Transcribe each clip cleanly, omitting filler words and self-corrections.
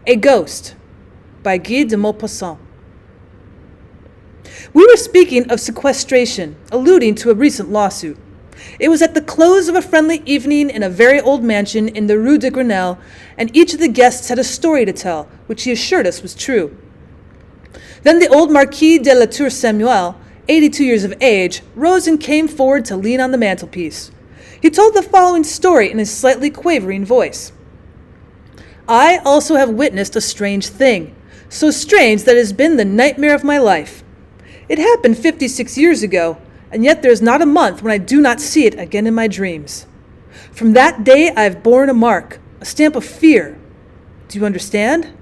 A Ghost by Guy de Maupassant. We were speaking of sequestration, alluding to a recent lawsuit. It was at the close of a friendly evening in a very old mansion in the Rue de Grenelle, and each of the guests had a story to tell, which he assured us was true. Then the old Marquis de la Tour Samuel, 82 years of age, rose and came forward to lean on the mantelpiece. He told the following story in his slightly quavering voice. I also have witnessed a strange thing, so strange that it has been the nightmare of my life. It happened 56 years ago, and yet there is not a month when I do not see it again in my dreams. From that day I have borne a mark, a stamp of fear. Do you understand?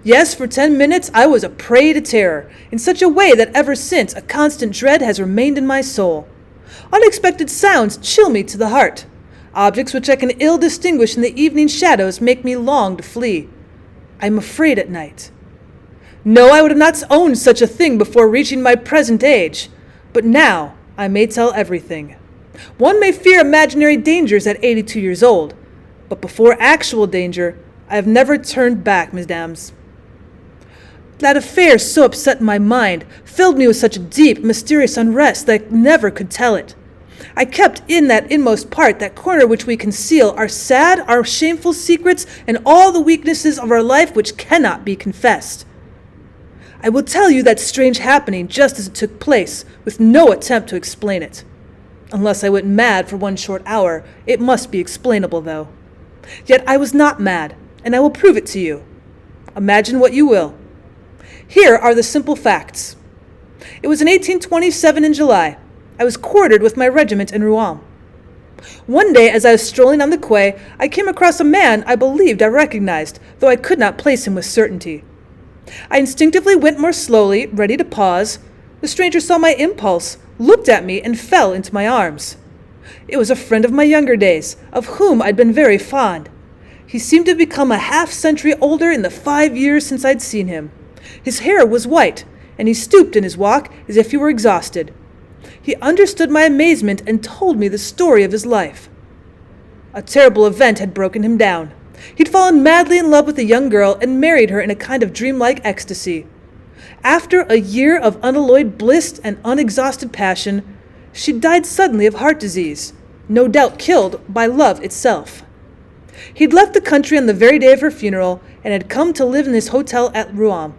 Yes, for 10 minutes I was a prey to terror, in such a way that ever since a constant dread has remained in my soul. Unexpected sounds chill me to the heart. Objects which I can ill distinguish in the evening shadows make me long to flee. I am afraid at night. No, I would have not owned such a thing before reaching my present age, but now I may tell everything. One may fear imaginary dangers at 82 years old, but before actual danger, I have never turned back, mesdames. That affair so upset my mind, filled me with such a deep, mysterious unrest that I never could tell it. I kept in that inmost part, that corner which we conceal, our sad, our shameful secrets, and all the weaknesses of our life which cannot be confessed. I will tell you that strange happening just as it took place, with no attempt to explain it. Unless I went mad for one short hour, it must be explainable, though. Yet I was not mad, and I will prove it to you. Imagine what you will. Here are the simple facts. It was in 1827 in July. I was quartered with my regiment in Rouen. One day, as I was strolling on the quay, I came across a man I believed I recognized, though I could not place him with certainty. I instinctively went more slowly, ready to pause. The stranger saw my impulse, looked at me, and fell into my arms. It was a friend of my younger days, of whom I'd been very fond. He seemed to have become a half-century older in the 5 years since I'd seen him. His hair was white, and he stooped in his walk as if he were exhausted. He understood my amazement and told me the story of his life. A terrible event had broken him down. He'd fallen madly in love with a young girl and married her in a kind of dreamlike ecstasy. After a year of unalloyed bliss and unexhausted passion, she died suddenly of heart disease, no doubt killed by love itself. He'd left the country on the very day of her funeral and had come to live in his hotel at Rouen.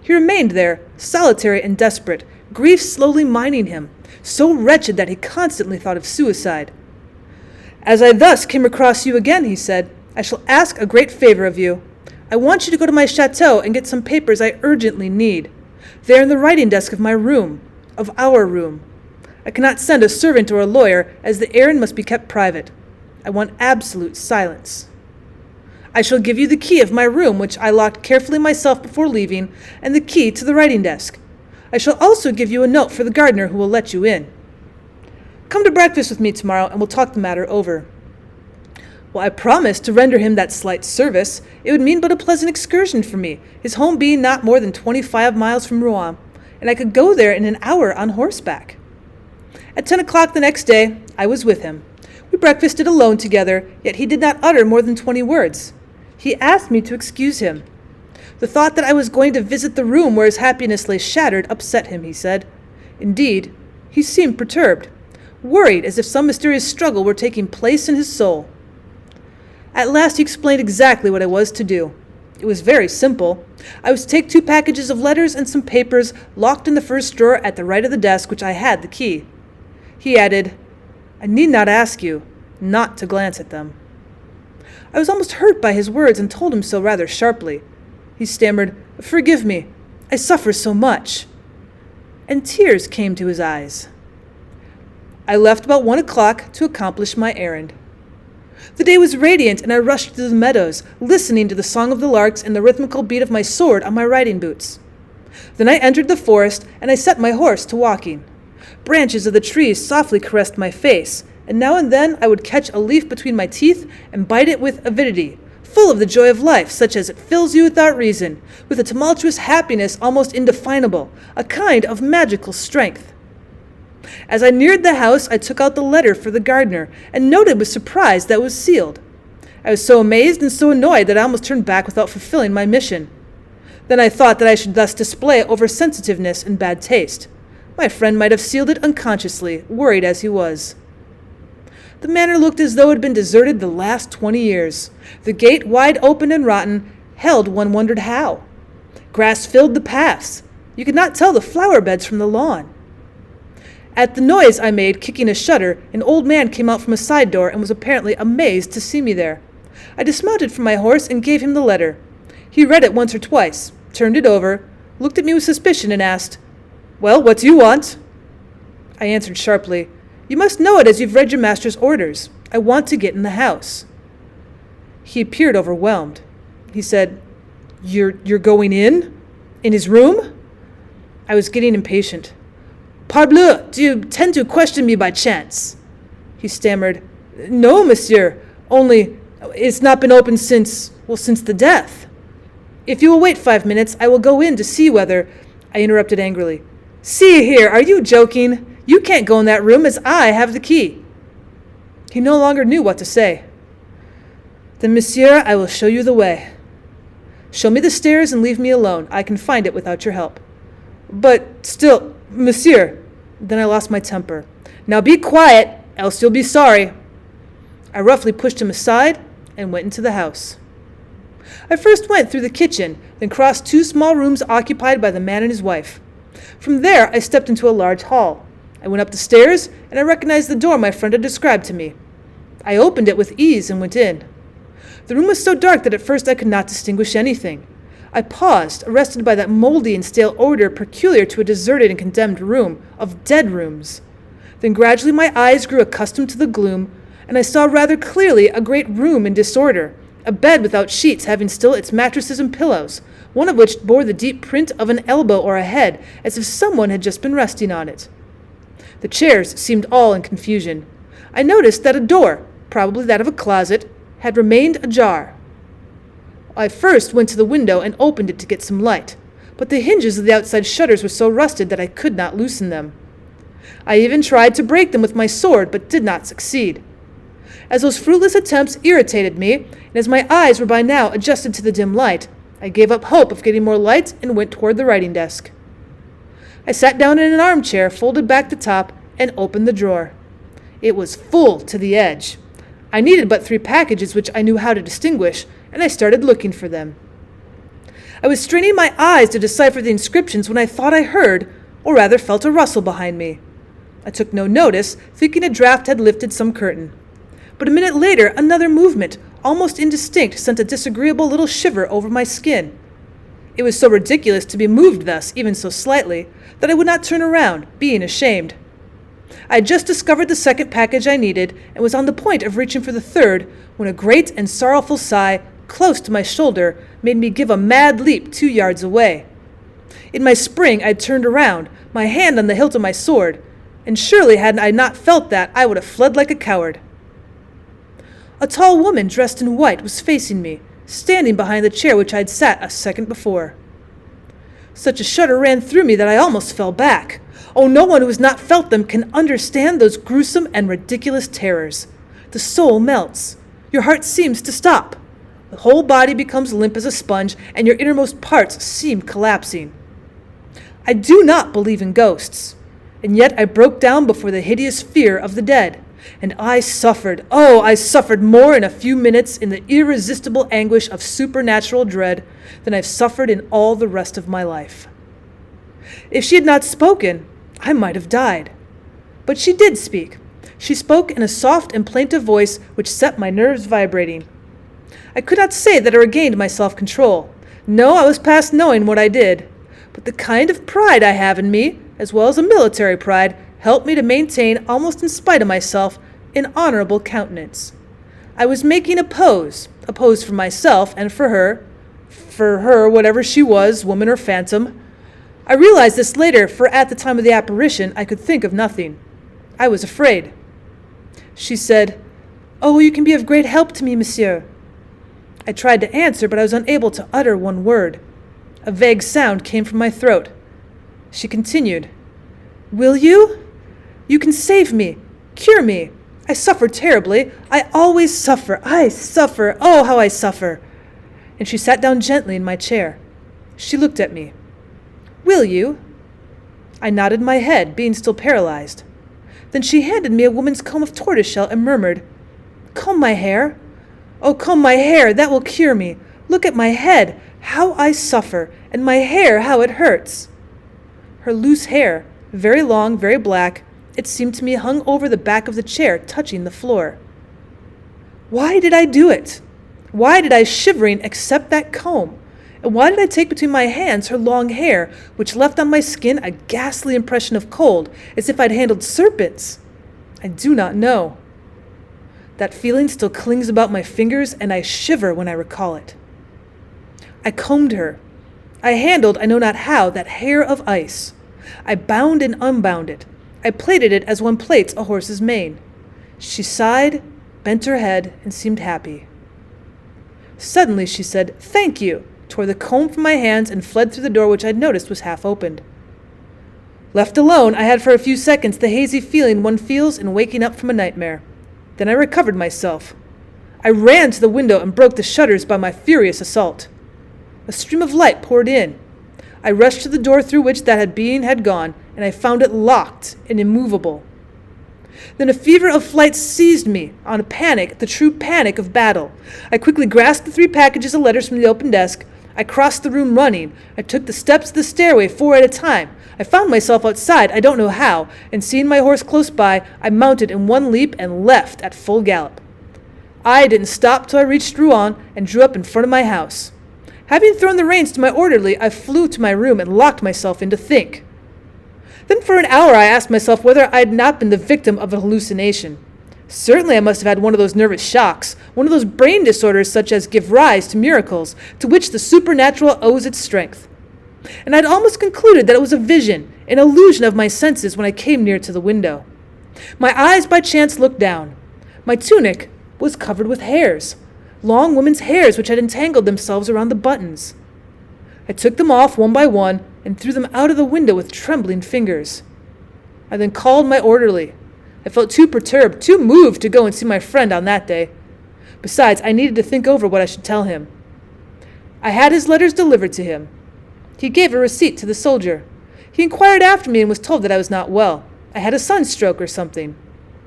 He remained there, solitary and desperate, grief slowly mining him, so wretched that he constantly thought of suicide. As I thus came across you again, he said, I shall ask a great favor of you. I want you to go to my chateau and get some papers I urgently need. They are in the writing desk of my room, of our room. I cannot send a servant or a lawyer, as the errand must be kept private. I want absolute silence. I shall give you the key of my room, which I locked carefully myself before leaving, and the key to the writing desk. I shall also give you a note for the gardener who will let you in. Come to breakfast with me tomorrow, and we'll talk the matter over. Well, I promised to render him that slight service. It would mean but a pleasant excursion for me, his home being not more than 25 miles from Rouen, and I could go there in an hour on horseback. At 10 o'clock the next day, I was with him. We breakfasted alone together, yet he did not utter more than 20 words. He asked me to excuse him. The thought that I was going to visit the room where his happiness lay shattered upset him, he said. Indeed, he seemed perturbed, worried as if some mysterious struggle were taking place in his soul. At last he explained exactly what I was to do. It was very simple. I was to take 2 packages of letters and some papers locked in the first drawer at the right of the desk, which I had the key. He added, I need not ask you not to glance at them. I was almost hurt by his words and told him so rather sharply. He stammered, Forgive me, I suffer so much. And tears came to his eyes. I left about 1 o'clock to accomplish my errand. The day was radiant, and I rushed through the meadows, listening to the song of the larks and the rhythmical beat of my sword on my riding boots. Then I entered the forest, and I set my horse to walking. Branches of the trees softly caressed my face, and now and then I would catch a leaf between my teeth and bite it with avidity, full of the joy of life, such as it fills you without reason, with a tumultuous happiness almost indefinable, a kind of magical strength. As I neared the house, I took out the letter for the gardener, and noted with surprise that it was sealed. I was so amazed and so annoyed that I almost turned back without fulfilling my mission. Then I thought that I should thus display oversensitiveness and bad taste. My friend might have sealed it unconsciously, worried as he was. The manor looked as though it had been deserted the last 20 years. The gate, wide open and rotten, held one wondered how. Grass filled the paths. You could not tell the flower beds from the lawn. At the noise I made, kicking a shutter, an old man came out from a side door and was apparently amazed to see me there. I dismounted from my horse and gave him the letter. He read it once or twice, turned it over, looked at me with suspicion and asked, "Well, what do you want?" I answered sharply, "You must know it as you've read your master's orders. I want to get in the house." He appeared overwhelmed. He said, You're going in? In his room?" I was getting impatient. "Parbleu, do you tend to question me by chance?" He stammered, "No, monsieur, only it's not been opened since the death." "If you will wait 5 minutes, I will go in to see whether—" I interrupted angrily. "See here, are you joking? You can't go in that room as I have the key." He no longer knew what to say. "Then, monsieur, I will show you the way." "Show me the stairs and leave me alone. I can find it without your help." "But still, monsieur—" Then I lost my temper. "Now be quiet, else you'll be sorry." I roughly pushed him aside and went into the house. I first went through the kitchen, then crossed 2 small rooms occupied by the man and his wife. From there I stepped into a large hall. I went up the stairs, and I recognized the door my friend had described to me. I opened it with ease and went in. The room was so dark that at first I could not distinguish anything. I paused, arrested by that moldy and stale odor peculiar to a deserted and condemned room, of dead rooms. Then gradually my eyes grew accustomed to the gloom, and I saw rather clearly a great room in disorder, a bed without sheets having still its mattresses and pillows, one of which bore the deep print of an elbow or a head, as if someone had just been resting on it. The chairs seemed all in confusion. I noticed that a door, probably that of a closet, had remained ajar. I first went to the window and opened it to get some light, but the hinges of the outside shutters were so rusted that I could not loosen them. I even tried to break them with my sword, but did not succeed. As those fruitless attempts irritated me, and as my eyes were by now adjusted to the dim light, I gave up hope of getting more light and went toward the writing desk. I sat down in an armchair, folded back the top, and opened the drawer. It was full to the edge. I needed but 3 packages which I knew how to distinguish, and I started looking for them. I was straining my eyes to decipher the inscriptions when I thought I heard, or rather felt a rustle behind me. I took no notice, thinking a draft had lifted some curtain. But a minute later, another movement, almost indistinct, sent a disagreeable little shiver over my skin. It was so ridiculous to be moved thus, even so slightly, that I would not turn around, being ashamed. I had just discovered the 2nd package I needed, and was on the point of reaching for the 3rd, when a great and sorrowful sigh, close to my shoulder, made me give a mad leap 2 yards away. In my spring I turned around, my hand on the hilt of my sword, and surely had I not felt that, I would have fled like a coward. A tall woman dressed in white was facing me, standing behind the chair which I had sat a second before. Such a shudder ran through me that I almost fell back. Oh, no one who has not felt them can understand those gruesome and ridiculous terrors. The soul melts. Your heart seems to stop. The whole body becomes limp as a sponge, and your innermost parts seem collapsing. I do not believe in ghosts, and yet I broke down before the hideous fear of the dead, and I suffered. Oh, I suffered more in a few minutes in the irresistible anguish of supernatural dread than I've suffered in all the rest of my life. If she had not spoken, I might have died. But she did speak. She spoke in a soft and plaintive voice which set my nerves vibrating. I could not say that I regained my self-control. No, I was past knowing what I did. But the kind of pride I have in me, as well as a military pride, helped me to maintain, almost in spite of myself, an honorable countenance. I was making a pose for myself and for her, whatever she was, woman or phantom. I realized this later, for at the time of the apparition I could think of nothing. I was afraid. She said, "Oh, you can be of great help to me, monsieur." I tried to answer, but I was unable to utter one word. A vague sound came from my throat. She continued, "Will you? You can save me, cure me. I suffer terribly. I always suffer. I suffer. Oh, how I suffer. And she sat down gently in my chair. She looked at me. Will you? I nodded my head, being still paralyzed. Then she handed me a woman's comb of tortoiseshell and murmured, Comb my hair. Oh, comb my hair. That will cure me. Look at my head. How I suffer. And my hair, how it hurts. Her loose hair, very long, very black, it seemed to me hung over the back of the chair, touching the floor. Why did I do it? Why did I, shivering, accept that comb? And why did I take between my hands her long hair, which left on my skin a ghastly impression of cold, as if I'd handled serpents? I do not know. That feeling still clings about my fingers, and I shiver when I recall it. I combed her. I handled, I know not how, that hair of ice. I bound and unbound it. I plaited it as one plaits a horse's mane. She sighed, bent her head, and seemed happy. Suddenly she said, Thank you, tore the comb from my hands, and fled through the door which I'd noticed was half opened. Left alone, I had for a few seconds the hazy feeling one feels in waking up from a nightmare. Then I recovered myself. I ran to the window and broke the shutters by my furious assault. A stream of light poured in. I rushed to the door through which that being had gone, and I found it locked and immovable. Then a fever of flight seized me, on a panic, the true panic of battle. I quickly grasped the 3 packages of letters from the open desk. I crossed the room running. I took the steps of the stairway 4 at a time. I found myself outside, I don't know how, and seeing my horse close by, I mounted in one leap and left at full gallop. I didn't stop till I reached Rouen and drew up in front of my house. Having thrown the reins to my orderly, I flew to my room and locked myself in to think. Then for an hour I asked myself whether I had not been the victim of a hallucination. Certainly I must have had one of those nervous shocks, one of those brain disorders such as give rise to miracles, to which the supernatural owes its strength. And I'd almost concluded that it was a vision, an illusion of my senses when I came near to the window. My eyes by chance looked down. My tunic was covered with hairs, long women's hairs which had entangled themselves around the buttons. I took them off one by one and threw them out of the window with trembling fingers. I then called my orderly. I felt too perturbed, too moved to go and see my friend on that day. Besides, I needed to think over what I should tell him. I had his letters delivered to him. He gave a receipt to the soldier. He inquired after me and was told that I was not well. I had a sunstroke or something.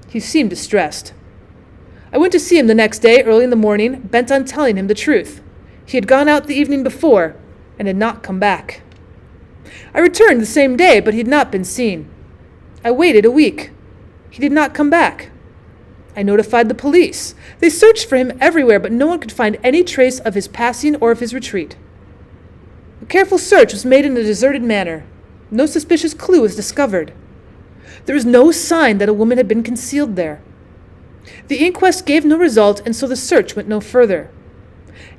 He seemed distressed. I went to see him the next day, early in the morning, bent on telling him the truth. He had gone out the evening before and had not come back. I returned the same day, but he had not been seen. I waited a week. He did not come back. I notified the police. They searched for him everywhere, but no one could find any trace of his passing or of his retreat. A careful search was made in a deserted manor. No suspicious clue was discovered. There was no sign that a woman had been concealed there. The inquest gave no result, and so the search went no further.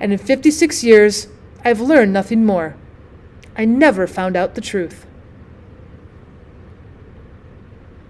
And in 56 years, I have learned nothing more. I never found out the truth.